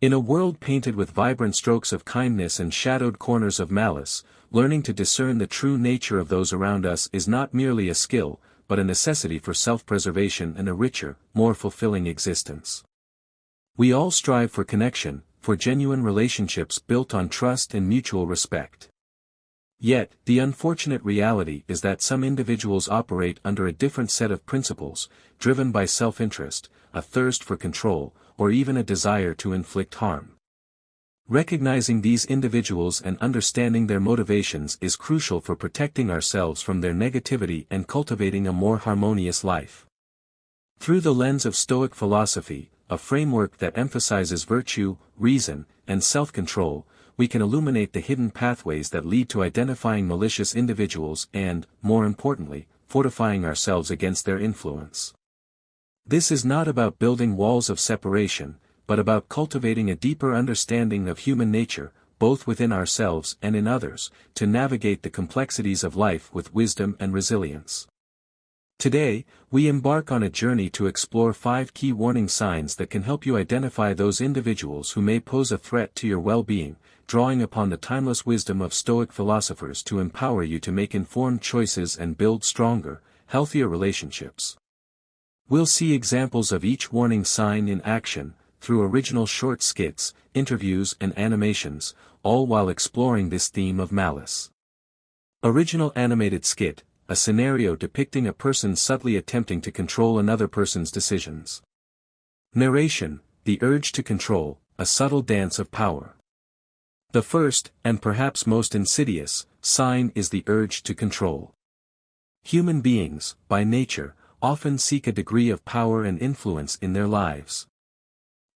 In a world painted with vibrant strokes of kindness and shadowed corners of malice, learning to discern the true nature of those around us is not merely a skill, but a necessity for self-preservation and a richer, more fulfilling existence. We all strive for connection, for genuine relationships built on trust and mutual respect. Yet, the unfortunate reality is that some individuals operate under a different set of principles, driven by self-interest, a thirst for control, or even a desire to inflict harm. Recognizing these individuals and understanding their motivations is crucial for protecting ourselves from their negativity and cultivating a more harmonious life. Through the lens of Stoic philosophy, a framework that emphasizes virtue, reason, and self-control, we can illuminate the hidden pathways that lead to identifying malicious individuals and, more importantly, fortifying ourselves against their influence. This is not about building walls of separation, but about cultivating a deeper understanding of human nature, both within ourselves and in others, to navigate the complexities of life with wisdom and resilience. Today, we embark on a journey to explore 5 key warning signs that can help you identify those individuals who may pose a threat to your well-being, drawing upon the timeless wisdom of Stoic philosophers to empower you to make informed choices and build stronger, healthier relationships. We'll see examples of each warning sign in action, through original short skits, interviews and animations, all while exploring this theme of malice. Original animated skit, a scenario depicting a person subtly attempting to control another person's decisions. Narration, the urge to control, a subtle dance of power. The first, and perhaps most insidious, sign is the urge to control. Human beings, by nature, often seek a degree of power and influence in their lives.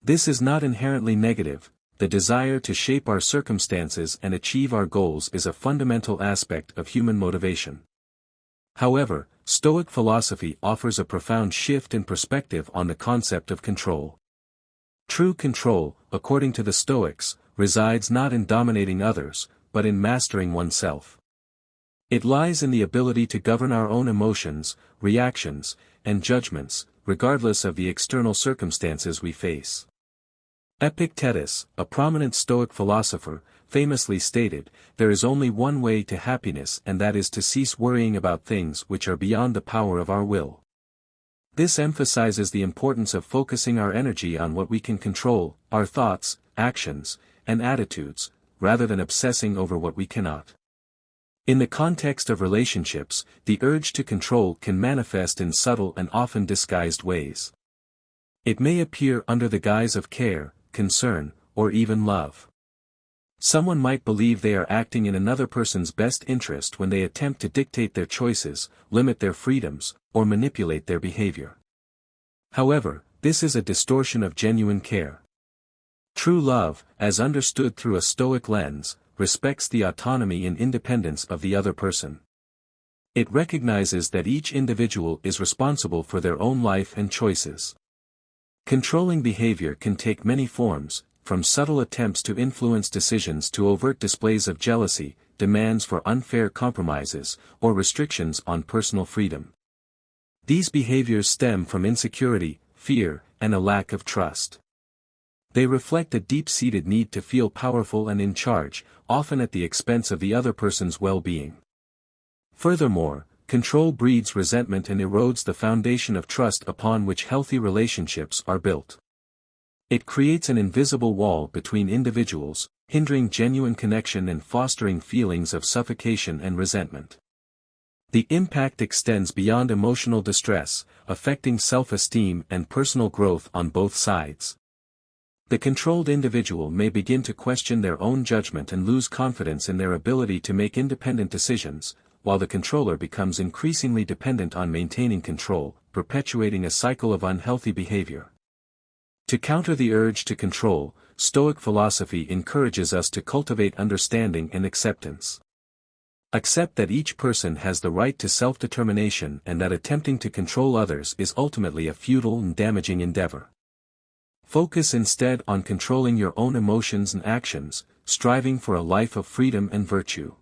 This is not inherently negative. The desire to shape our circumstances and achieve our goals is a fundamental aspect of human motivation. However, Stoic philosophy offers a profound shift in perspective on the concept of control. True control, according to the Stoics, resides not in dominating others, but in mastering oneself. It lies in the ability to govern our own emotions, reactions, and judgments, regardless of the external circumstances we face. Epictetus, a prominent Stoic philosopher, famously stated, "There is only one way to happiness, and that is to cease worrying about things which are beyond the power of our will." This emphasizes the importance of focusing our energy on what we can control, our thoughts, actions, and attitudes, rather than obsessing over what we cannot. In the context of relationships, the urge to control can manifest in subtle and often disguised ways. It may appear under the guise of care, concern, or even love. Someone might believe they are acting in another person's best interest when they attempt to dictate their choices, limit their freedoms, or manipulate their behavior. However, this is a distortion of genuine care. True love, as understood through a Stoic lens, respects the autonomy and independence of the other person. It recognizes that each individual is responsible for their own life and choices. Controlling behavior can take many forms, from subtle attempts to influence decisions to overt displays of jealousy, demands for unfair compromises, or restrictions on personal freedom. These behaviors stem from insecurity, fear, and a lack of trust. They reflect a deep-seated need to feel powerful and in charge, often at the expense of the other person's well-being. Furthermore, control breeds resentment and erodes the foundation of trust upon which healthy relationships are built. It creates an invisible wall between individuals, hindering genuine connection and fostering feelings of suffocation and resentment. The impact extends beyond emotional distress, affecting self-esteem and personal growth on both sides. The controlled individual may begin to question their own judgment and lose confidence in their ability to make independent decisions, while the controller becomes increasingly dependent on maintaining control, perpetuating a cycle of unhealthy behavior. To counter the urge to control, Stoic philosophy encourages us to cultivate understanding and acceptance. Accept that each person has the right to self-determination and that attempting to control others is ultimately a futile and damaging endeavor. Focus instead on controlling your own emotions and actions, striving for a life of freedom and virtue.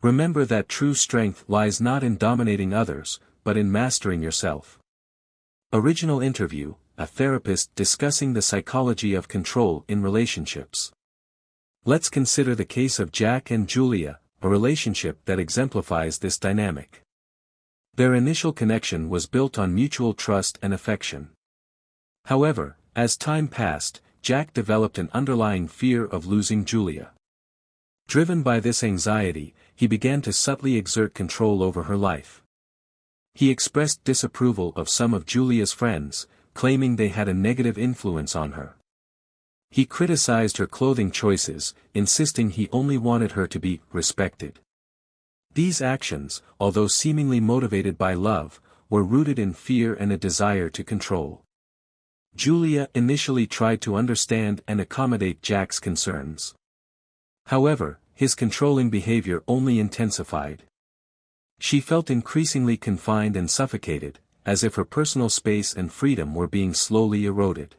Remember that true strength lies not in dominating others, but in mastering yourself. Original interview, a therapist discussing the psychology of control in relationships. Let's consider the case of Jack and Julia, a relationship that exemplifies this dynamic. Their initial connection was built on mutual trust and affection. However, as time passed, Jack developed an underlying fear of losing Julia. Driven by this anxiety, he began to subtly exert control over her life. He expressed disapproval of some of Julia's friends, claiming they had a negative influence on her. He criticized her clothing choices, insisting he only wanted her to be respected. These actions, although seemingly motivated by love, were rooted in fear and a desire to control. Julia initially tried to understand and accommodate Jack's concerns. However, his controlling behavior only intensified. She felt increasingly confined and suffocated, as if her personal space and freedom were being slowly eroded.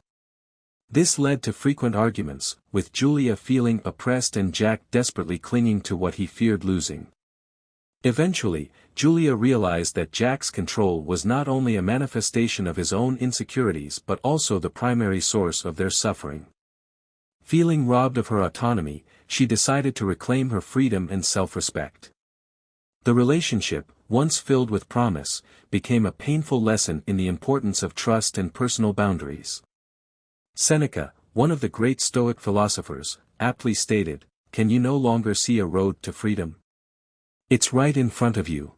This led to frequent arguments, with Julia feeling oppressed and Jack desperately clinging to what he feared losing. Eventually, Julia realized that Jack's control was not only a manifestation of his own insecurities but also the primary source of their suffering. Feeling robbed of her autonomy, she decided to reclaim her freedom and self-respect. The relationship, once filled with promise, became a painful lesson in the importance of trust and personal boundaries. Seneca, one of the great Stoic philosophers, aptly stated, "Can you no longer see a road to freedom? It's right in front of you.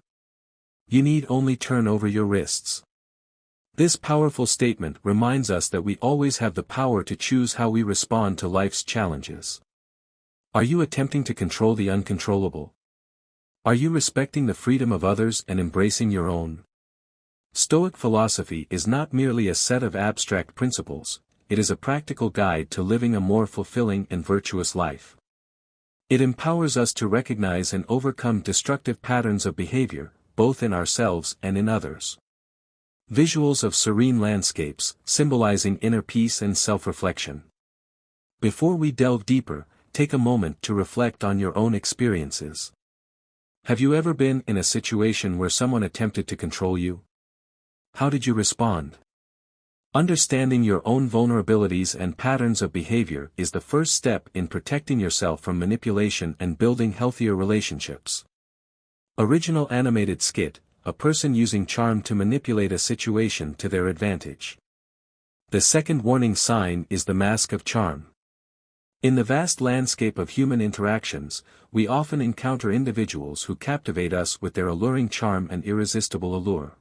You need only turn over your wrists." This powerful statement reminds us that we always have the power to choose how we respond to life's challenges. Are you attempting to control the uncontrollable? Are you respecting the freedom of others and embracing your own? Stoic philosophy is not merely a set of abstract principles, it is a practical guide to living a more fulfilling and virtuous life. It empowers us to recognize and overcome destructive patterns of behavior, both in ourselves and in others. Visuals of serene landscapes, symbolizing inner peace and self-reflection. Before we delve deeper, take a moment to reflect on your own experiences. Have you ever been in a situation where someone attempted to control you? How did you respond? Understanding your own vulnerabilities and patterns of behavior is the first step in protecting yourself from manipulation and building healthier relationships. Original animated skit, a person using charm to manipulate a situation to their advantage. The second warning sign is the mask of charm. In the vast landscape of human interactions, we often encounter individuals who captivate us with their alluring charm and irresistible allure.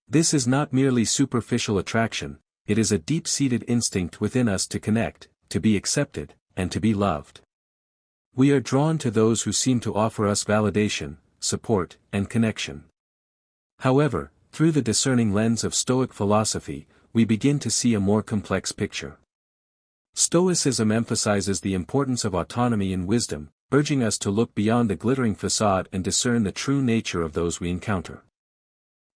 This is not merely superficial attraction, it is a deep-seated instinct within us to connect, to be accepted, and to be loved. We are drawn to those who seem to offer us validation, support, and connection. However, through the discerning lens of Stoic philosophy, we begin to see a more complex picture. Stoicism emphasizes the importance of autonomy and wisdom, urging us to look beyond the glittering facade and discern the true nature of those we encounter.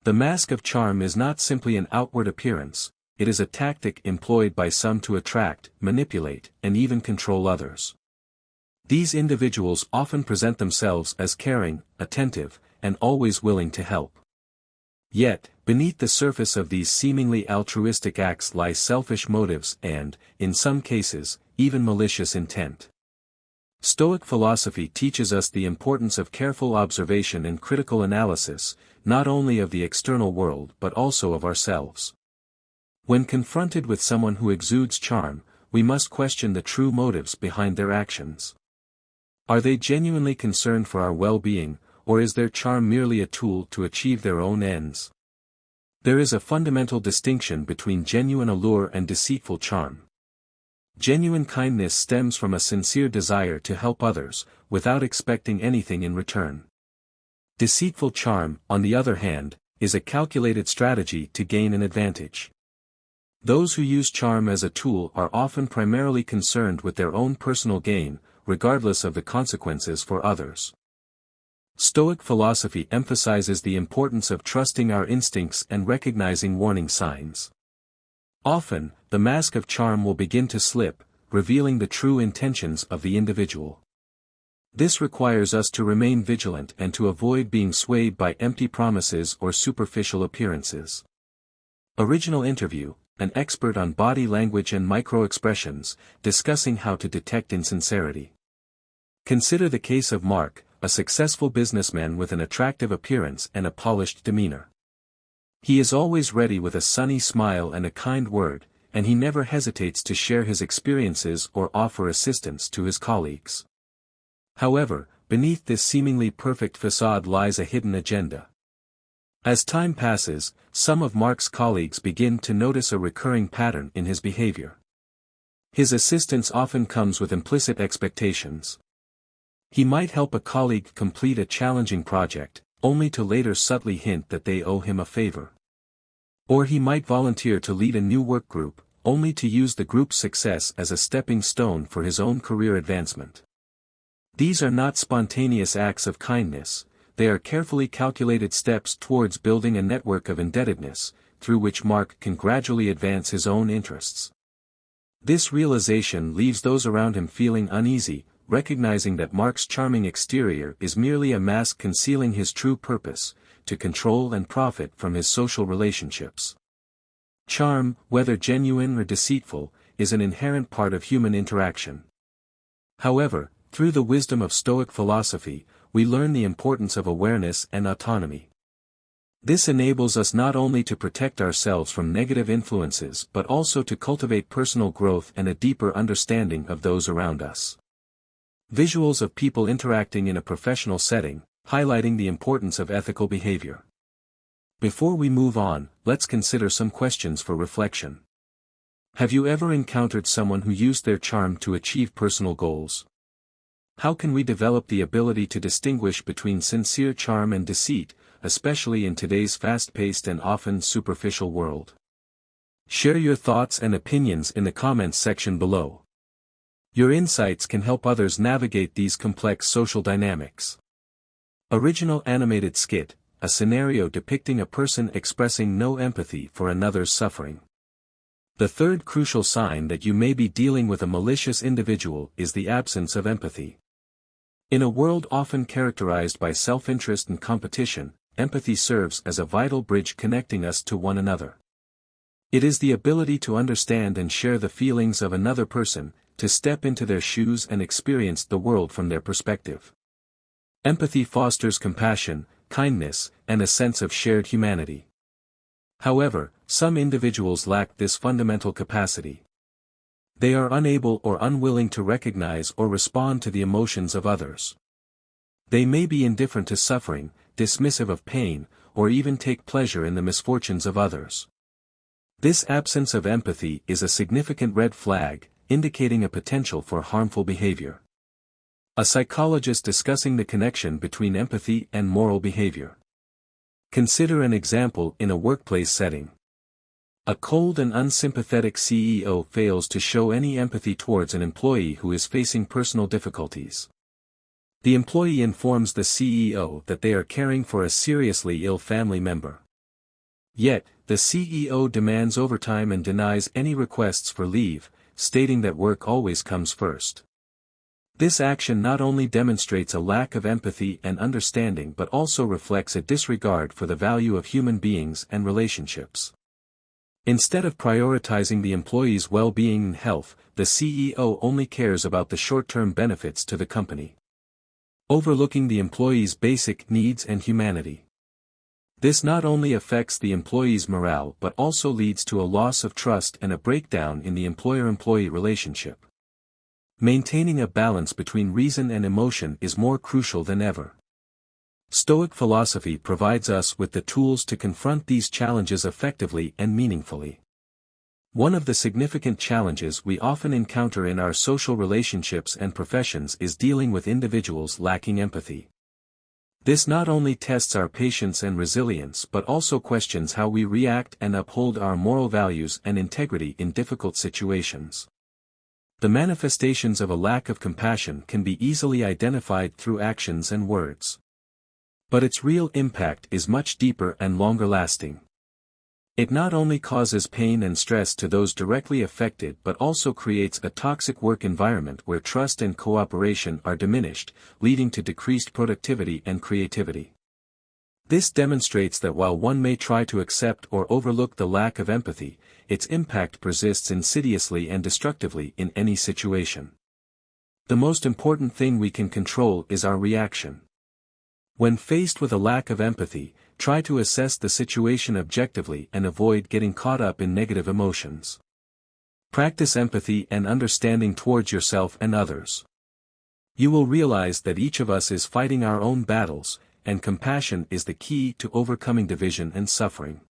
The mask of charm is not simply an outward appearance, it is a tactic employed by some to attract, manipulate, and even control others. These individuals often present themselves as caring, attentive, and always willing to help. Yet, beneath the surface of these seemingly altruistic acts lie selfish motives and, in some cases, even malicious intent. Stoic philosophy teaches us the importance of careful observation and critical analysis, not only of the external world but also of ourselves. When confronted with someone who exudes charm, we must question the true motives behind their actions. Are they genuinely concerned for our well-being, or is their charm merely a tool to achieve their own ends? There is a fundamental distinction between genuine allure and deceitful charm. Genuine kindness stems from a sincere desire to help others, without expecting anything in return. Deceitful charm, on the other hand, is a calculated strategy to gain an advantage. Those who use charm as a tool are often primarily concerned with their own personal gain, regardless of the consequences for others. Stoic philosophy emphasizes the importance of trusting our instincts and recognizing warning signs. Often, the mask of charm will begin to slip, revealing the true intentions of the individual. This requires us to remain vigilant and to avoid being swayed by empty promises or superficial appearances. Original interview, an expert on body language and micro-expressions, discussing how to detect insincerity. Consider the case of Mark, a successful businessman with an attractive appearance and a polished demeanor. He is always ready with a sunny smile and a kind word, and he never hesitates to share his experiences or offer assistance to his colleagues. However, beneath this seemingly perfect facade lies a hidden agenda. As time passes, some of Mark's colleagues begin to notice a recurring pattern in his behavior. His assistance often comes with implicit expectations. He might help a colleague complete a challenging project, only to later subtly hint that they owe him a favor. Or he might volunteer to lead a new work group, only to use the group's success as a stepping stone for his own career advancement. These are not spontaneous acts of kindness, they are carefully calculated steps towards building a network of indebtedness, through which Mark can gradually advance his own interests. This realization leaves those around him feeling uneasy, recognizing that Mark's charming exterior is merely a mask concealing his true purpose, to control and profit from his social relationships. Charm, whether genuine or deceitful, is an inherent part of human interaction. However, through the wisdom of Stoic philosophy, we learn the importance of awareness and autonomy. This enables us not only to protect ourselves from negative influences but also to cultivate personal growth and a deeper understanding of those around us. Visuals of people interacting in a professional setting, highlighting the importance of ethical behavior. Before we move on, let's consider some questions for reflection. Have you ever encountered someone who used their charm to achieve personal goals? How can we develop the ability to distinguish between sincere charm and deceit, especially in today's fast-paced and often superficial world? Share your thoughts and opinions in the comments section below. Your insights can help others navigate these complex social dynamics. Original animated skit, a scenario depicting a person expressing no empathy for another's suffering. The third crucial sign that you may be dealing with a malicious individual is the absence of empathy. In a world often characterized by self-interest and competition, empathy serves as a vital bridge connecting us to one another. It is the ability to understand and share the feelings of another person, to step into their shoes and experience the world from their perspective. Empathy fosters compassion, kindness, and a sense of shared humanity. However, some individuals lack this fundamental capacity. They are unable or unwilling to recognize or respond to the emotions of others. They may be indifferent to suffering, dismissive of pain, or even take pleasure in the misfortunes of others. This absence of empathy is a significant red flag, indicating a potential for harmful behavior. A psychologist discussing the connection between empathy and moral behavior. Consider an example in a workplace setting. A cold and unsympathetic CEO fails to show any empathy towards an employee who is facing personal difficulties. The employee informs the CEO that they are caring for a seriously ill family member. Yet, the CEO demands overtime and denies any requests for leave, stating that work always comes first. This action not only demonstrates a lack of empathy and understanding but also reflects a disregard for the value of human beings and relationships. Instead of prioritizing the employee's well-being and health, the CEO only cares about the short-term benefits to the company, overlooking the employee's basic needs and humanity. This not only affects the employee's morale but also leads to a loss of trust and a breakdown in the employer-employee relationship. Maintaining a balance between reason and emotion is more crucial than ever. Stoic philosophy provides us with the tools to confront these challenges effectively and meaningfully. One of the significant challenges we often encounter in our social relationships and professions is dealing with individuals lacking empathy. This not only tests our patience and resilience but also questions how we react and uphold our moral values and integrity in difficult situations. The manifestations of a lack of compassion can be easily identified through actions and words. But its real impact is much deeper and longer lasting. It not only causes pain and stress to those directly affected but also creates a toxic work environment where trust and cooperation are diminished, leading to decreased productivity and creativity. This demonstrates that while one may try to accept or overlook the lack of empathy, its impact persists insidiously and destructively in any situation. The most important thing we can control is our reaction. When faced with a lack of empathy, try to assess the situation objectively and avoid getting caught up in negative emotions. Practice empathy and understanding towards yourself and others. You will realize that each of us is fighting our own battles, and compassion is the key to overcoming division and suffering.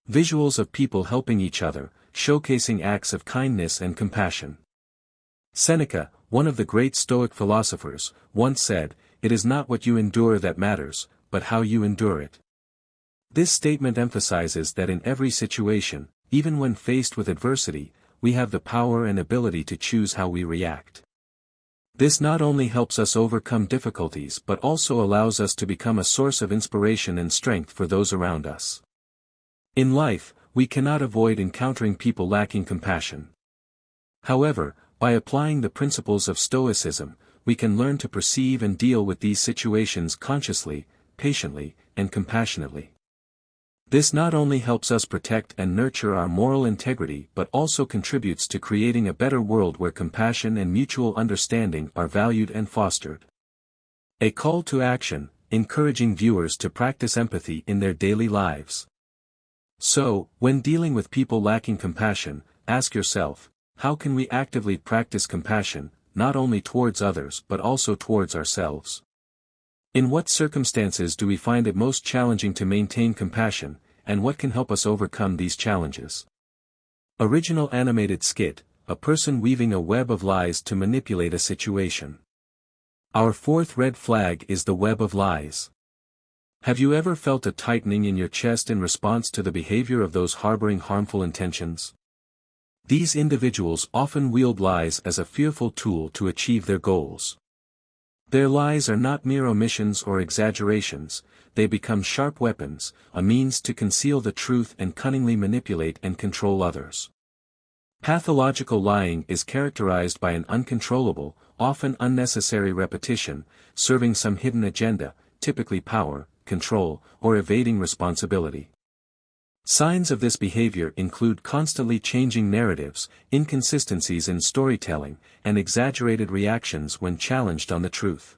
Visuals of people helping each other, showcasing acts of kindness and compassion. Seneca, one of the great Stoic philosophers, once said, "It is not what you endure that matters, but how you endure it." This statement emphasizes that in every situation, even when faced with adversity, we have the power and ability to choose how we react. This not only helps us overcome difficulties but also allows us to become a source of inspiration and strength for those around us. In life, we cannot avoid encountering people lacking compassion. However, by applying the principles of Stoicism, we can learn to perceive and deal with these situations consciously, patiently, and compassionately. This not only helps us protect and nurture our moral integrity but also contributes to creating a better world where compassion and mutual understanding are valued and fostered. A call to action, encouraging viewers to practice empathy in their daily lives. So, when dealing with people lacking compassion, ask yourself, how can we actively practice compassion, not only towards others but also towards ourselves? In what circumstances do we find it most challenging to maintain compassion, and what can help us overcome these challenges? Original animated skit, a person weaving a web of lies to manipulate a situation. Our fourth red flag is the web of lies. Have you ever felt a tightening in your chest in response to the behavior of those harboring harmful intentions? These individuals often wield lies as a fearful tool to achieve their goals. Their lies are not mere omissions or exaggerations, they become sharp weapons, a means to conceal the truth and cunningly manipulate and control others. Pathological lying is characterized by an uncontrollable, often unnecessary repetition, serving some hidden agenda, typically power, control, or evading responsibility. Signs of this behavior include constantly changing narratives, inconsistencies in storytelling, and exaggerated reactions when challenged on the truth.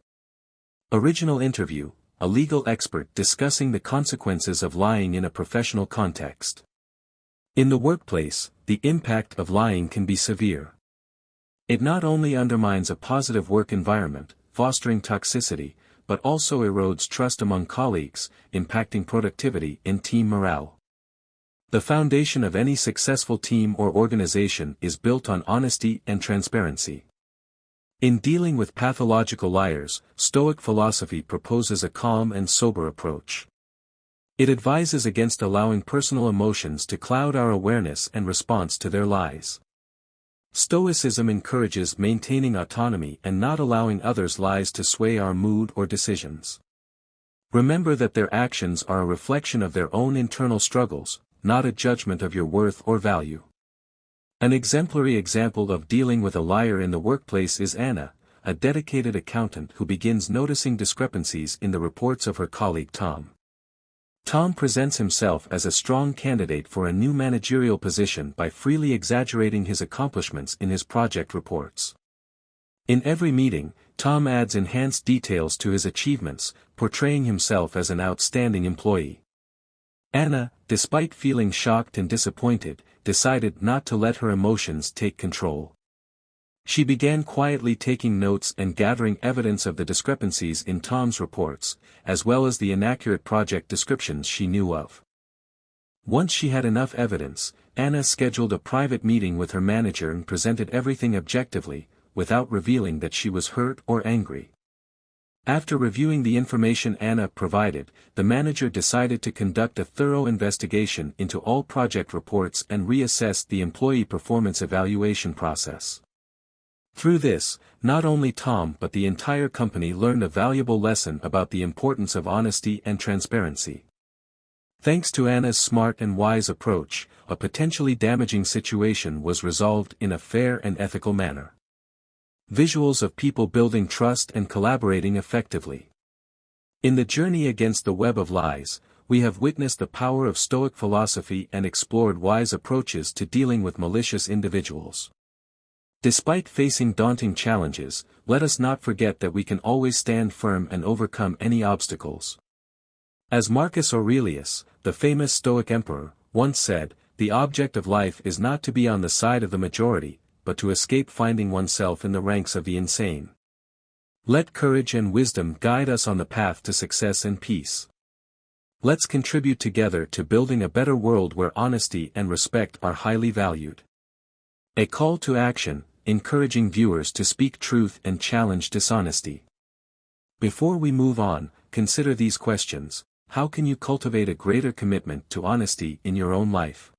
Original interview, a legal expert discussing the consequences of lying in a professional context. In the workplace, the impact of lying can be severe. It not only undermines a positive work environment, fostering toxicity, but also erodes trust among colleagues, impacting productivity and team morale. The foundation of any successful team or organization is built on honesty and transparency. In dealing with pathological liars, Stoic philosophy proposes a calm and sober approach. It advises against allowing personal emotions to cloud our awareness and response to their lies. Stoicism encourages maintaining autonomy and not allowing others' lies to sway our mood or decisions. Remember that their actions are a reflection of their own internal struggles, not a judgment of your worth or value. An exemplary example of dealing with a liar in the workplace is Anna, a dedicated accountant who begins noticing discrepancies in the reports of her colleague Tom. Tom presents himself as a strong candidate for a new managerial position by freely exaggerating his accomplishments in his project reports. In every meeting, Tom adds enhanced details to his achievements, portraying himself as an outstanding employee. Anna, despite feeling shocked and disappointed, decided not to let her emotions take control. She began quietly taking notes and gathering evidence of the discrepancies in Tom's reports, as well as the inaccurate project descriptions she knew of. Once she had enough evidence, Anna scheduled a private meeting with her manager and presented everything objectively, without revealing that she was hurt or angry. After reviewing the information Anna provided, the manager decided to conduct a thorough investigation into all project reports and reassess the employee performance evaluation process. Through this, not only Tom but the entire company learned a valuable lesson about the importance of honesty and transparency. Thanks to Anna's smart and wise approach, a potentially damaging situation was resolved in a fair and ethical manner. Visuals of people building trust and collaborating effectively. In the journey against the web of lies, we have witnessed the power of Stoic philosophy and explored wise approaches to dealing with malicious individuals. Despite facing daunting challenges, let us not forget that we can always stand firm and overcome any obstacles. As Marcus Aurelius, the famous Stoic emperor, once said, "The object of life is not to be on the side of the majority, but to escape finding oneself in the ranks of the insane." Let courage and wisdom guide us on the path to success and peace. Let's contribute together to building a better world where honesty and respect are highly valued. A call to action, encouraging viewers to speak truth and challenge dishonesty. Before we move on, consider these questions. How can you cultivate a greater commitment to honesty in your own life?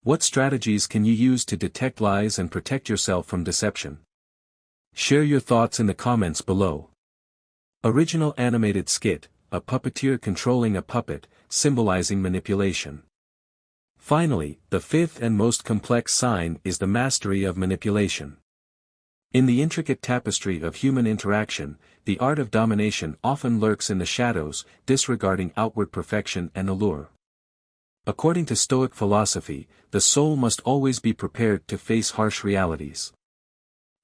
What strategies can you use to detect lies and protect yourself from deception? Share your thoughts in the comments below. Original animated skit, a puppeteer controlling a puppet, symbolizing manipulation. Finally, the fifth and most complex sign is the mastery of manipulation. In the intricate tapestry of human interaction, the art of domination often lurks in the shadows, disregarding outward perfection and allure. According to Stoic philosophy, the soul must always be prepared to face harsh realities.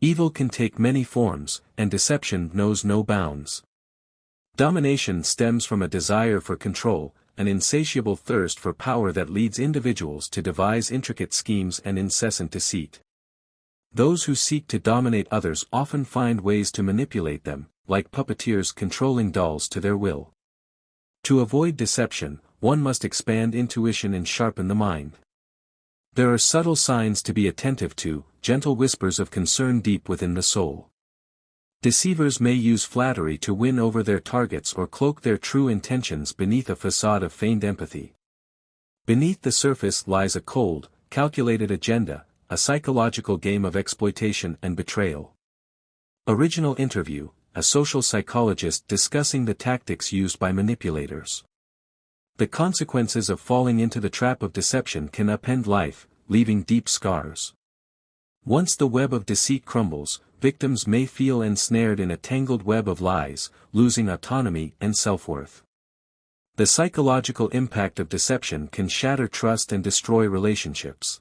Evil can take many forms, and deception knows no bounds. Domination stems from a desire for control, an insatiable thirst for power that leads individuals to devise intricate schemes and incessant deceit. Those who seek to dominate others often find ways to manipulate them, like puppeteers controlling dolls to their will. To avoid deception, one must expand intuition and sharpen the mind. There are subtle signs to be attentive to, gentle whispers of concern deep within the soul. Deceivers may use flattery to win over their targets or cloak their true intentions beneath a facade of feigned empathy. Beneath the surface lies a cold, calculated agenda, a psychological game of exploitation and betrayal. Original interview, a social psychologist discussing the tactics used by manipulators. The consequences of falling into the trap of deception can upend life, leaving deep scars. Once the web of deceit crumbles, victims may feel ensnared in a tangled web of lies, losing autonomy and self-worth. The psychological impact of deception can shatter trust and destroy relationships.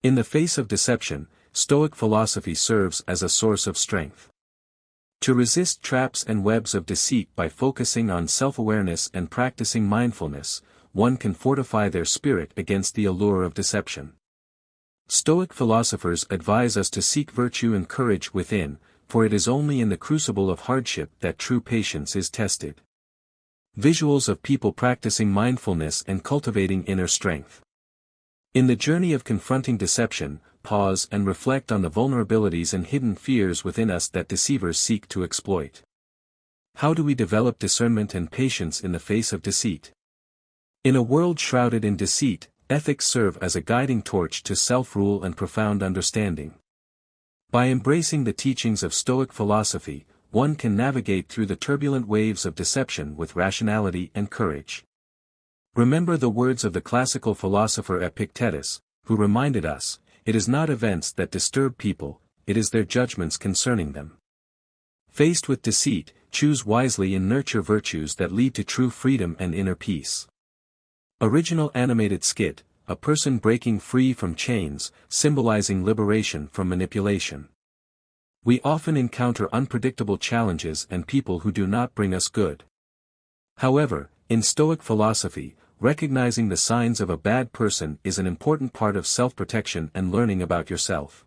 In the face of deception, Stoic philosophy serves as a source of strength. To resist traps and webs of deceit by focusing on self-awareness and practicing mindfulness, one can fortify their spirit against the allure of deception. Stoic philosophers advise us to seek virtue and courage within, for it is only in the crucible of hardship that true patience is tested. Visuals of people practicing mindfulness and cultivating inner strength. In the journey of confronting deception, pause and reflect on the vulnerabilities and hidden fears within us that deceivers seek to exploit. How do we develop discernment and patience in the face of deceit? In a world shrouded in deceit, ethics serve as a guiding torch to self-rule and profound understanding. By embracing the teachings of Stoic philosophy, one can navigate through the turbulent waves of deception with rationality and courage. Remember the words of the classical philosopher Epictetus, who reminded us, "It is not events that disturb people, it is their judgments concerning them." Faced with deceit, choose wisely and nurture virtues that lead to true freedom and inner peace. Original animated skit, a person breaking free from chains, symbolizing liberation from manipulation. We often encounter unpredictable challenges and people who do not bring us good. However, in Stoic philosophy, recognizing the signs of a bad person is an important part of self-protection and learning about yourself.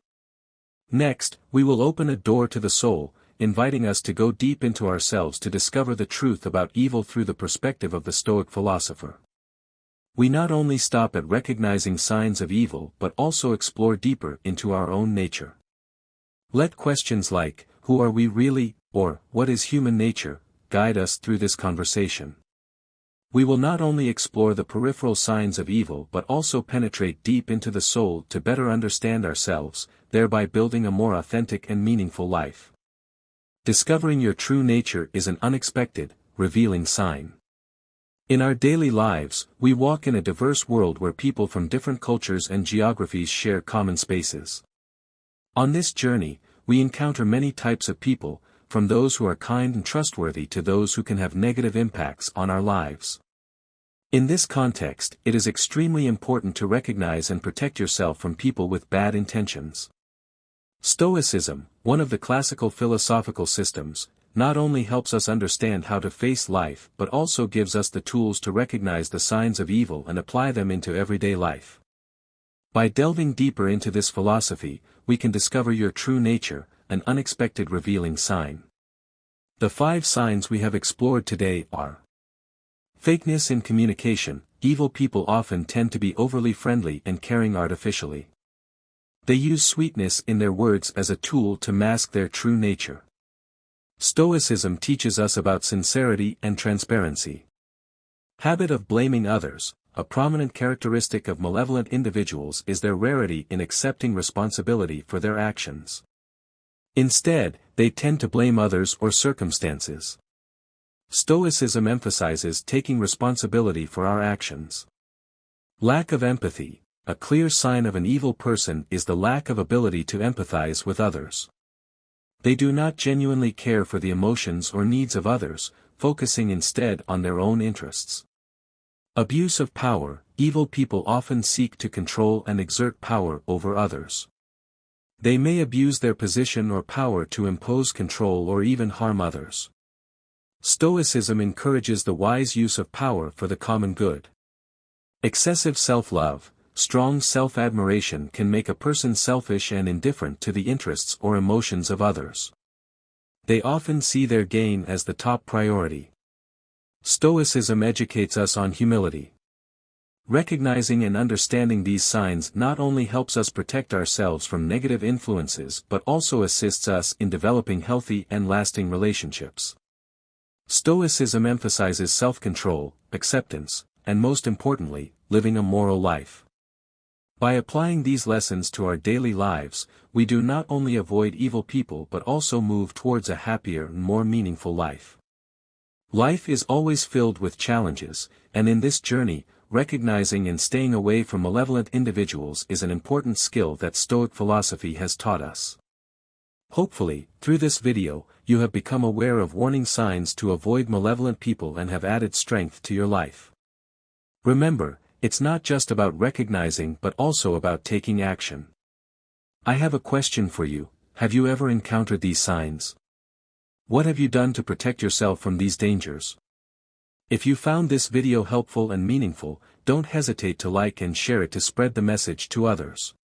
Next, we will open a door to the soul, inviting us to go deep into ourselves to discover the truth about evil through the perspective of the Stoic philosopher. We not only stop at recognizing signs of evil but also explore deeper into our own nature. Let questions like, "Who are we really?" or "What is human nature?" guide us through this conversation. We will not only explore the peripheral signs of evil but also penetrate deep into the soul to better understand ourselves, thereby building a more authentic and meaningful life. Discovering your true nature is an unexpected, revealing sign. In our daily lives, we walk in a diverse world where people from different cultures and geographies share common spaces. On this journey, we encounter many types of people, from those who are kind and trustworthy to those who can have negative impacts on our lives. In this context, it is extremely important to recognize and protect yourself from people with bad intentions. Stoicism, one of the classical philosophical systems, not only helps us understand how to face life but also gives us the tools to recognize the signs of evil and apply them into everyday life. By delving deeper into this philosophy, we can discover your true nature, an unexpected revealing sign. The 5 signs we have explored today are: fakeness in communication. Evil people often tend to be overly friendly and caring artificially. They use sweetness in their words as a tool to mask their true nature. Stoicism teaches us about sincerity and transparency. Habit of blaming others. A prominent characteristic of malevolent individuals is their rarity in accepting responsibility for their actions. Instead, they tend to blame others or circumstances. Stoicism emphasizes taking responsibility for our actions. Lack of empathy. A clear sign of an evil person is the lack of ability to empathize with others. They do not genuinely care for the emotions or needs of others, focusing instead on their own interests. Abuse of power. Evil people often seek to control and exert power over others. They may abuse their position or power to impose control or even harm others. Stoicism encourages the wise use of power for the common good. Excessive self-love. Strong self-admiration can make a person selfish and indifferent to the interests or emotions of others. They often see their gain as the top priority. Stoicism educates us on humility. Recognizing and understanding these signs not only helps us protect ourselves from negative influences but also assists us in developing healthy and lasting relationships. Stoicism emphasizes self-control, acceptance, and most importantly, living a moral life. By applying these lessons to our daily lives, we do not only avoid evil people but also move towards a happier and more meaningful life. Life is always filled with challenges, and in this journey, recognizing and staying away from malevolent individuals is an important skill that Stoic philosophy has taught us. Hopefully, through this video, you have become aware of warning signs to avoid malevolent people and have added strength to your life. Remember, it's not just about recognizing but also about taking action. I have a question for you: have you ever encountered these signs? What have you done to protect yourself from these dangers? If you found this video helpful and meaningful, don't hesitate to like and share it to spread the message to others.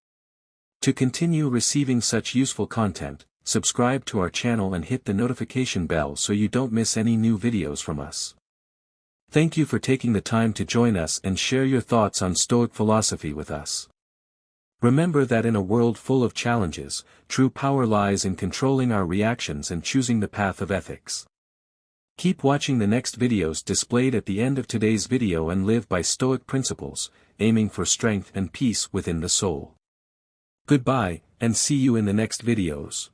To continue receiving such useful content, subscribe to our channel and hit the notification bell so you don't miss any new videos from us. Thank you for taking the time to join us and share your thoughts on Stoic philosophy with us. Remember that in a world full of challenges, true power lies in controlling our reactions and choosing the path of ethics. Keep watching the next videos displayed at the end of today's video and live by Stoic principles, aiming for strength and peace within the soul. Goodbye, and see you in the next videos.